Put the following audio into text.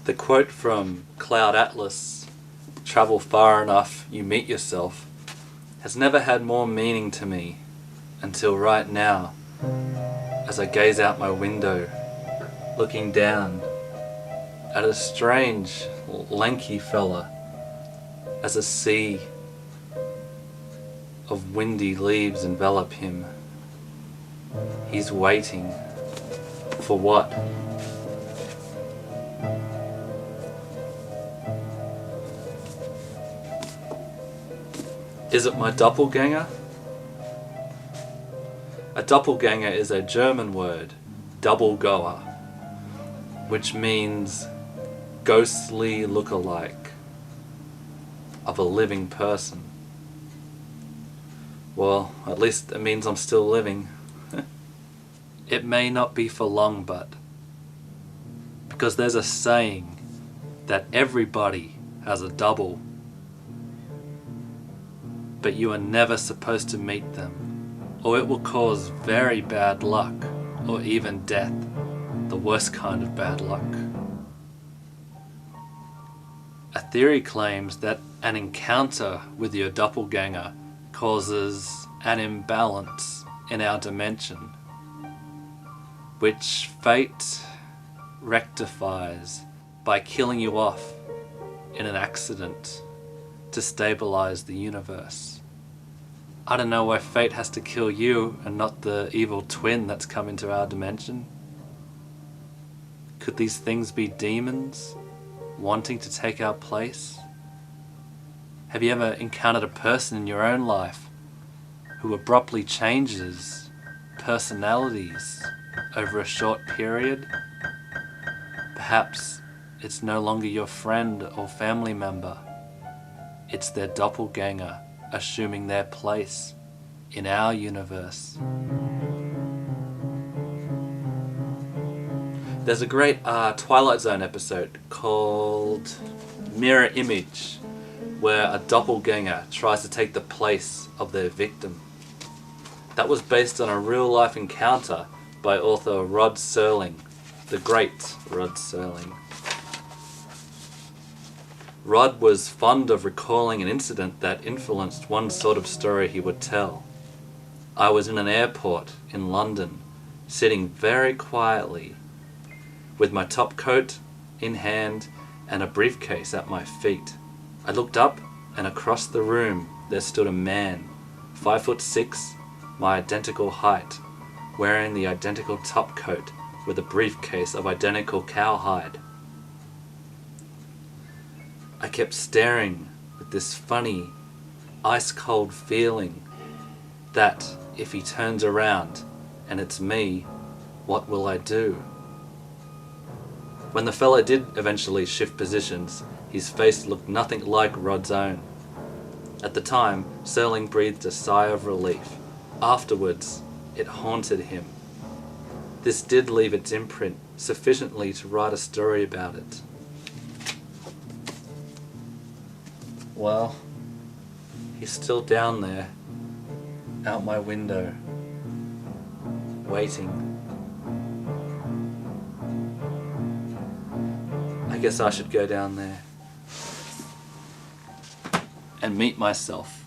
The quote from Cloud Atlas, "Travel far enough, you meet yourself," has never had more meaning to me until right now, as I gaze out my window, looking down at a strange, lanky fella as a sea of windy leaves envelop him. He's waiting for what? Is it my doppelganger? A doppelganger is a German word, Doppelganger, which means ghostly look-alike of a living person. Well, at least it means I'm still living. It may not be for long, but because there's a saying that everybody has a double, but you are never supposed to meet them, or it will cause very bad luck, or even death, the worst kind of bad luck. A theory claims that an encounter with your doppelganger causes an imbalance in our dimension, which fate rectifies by killing you off in an accident to stabilize the universe. I don't know why fate has to kill you and not the evil twin that's come into our dimension. Could these things be demons wanting to take our place? Have you ever encountered a person in your own life who abruptly changes personalities over a short period? Perhaps it's no longer your friend or family member. It's their doppelganger assuming their place in our universe. There's a great Twilight Zone episode called Mirror Image, where a doppelganger tries to take the place of their victim. That was based on a real-life encounter by author Rod Serling, the great Rod Serling. Rod was fond of recalling an incident that influenced one sort of story he would tell. I was in an airport in London, sitting very quietly, with my top coat in hand and a briefcase at my feet. I looked up, and across the room there stood a man, 5'6", my identical height, wearing the identical top coat with a briefcase of identical cowhide. I kept staring with this funny, ice-cold feeling that if he turns around and it's me, what will I do? When the fella did eventually shift positions, his face looked nothing like Rod's own. At the time, Serling breathed a sigh of relief. Afterwards, it haunted him. This did leave its imprint sufficiently to write a story about it. Well, he's still down there, out my window, waiting. I guess I should go down there and meet myself.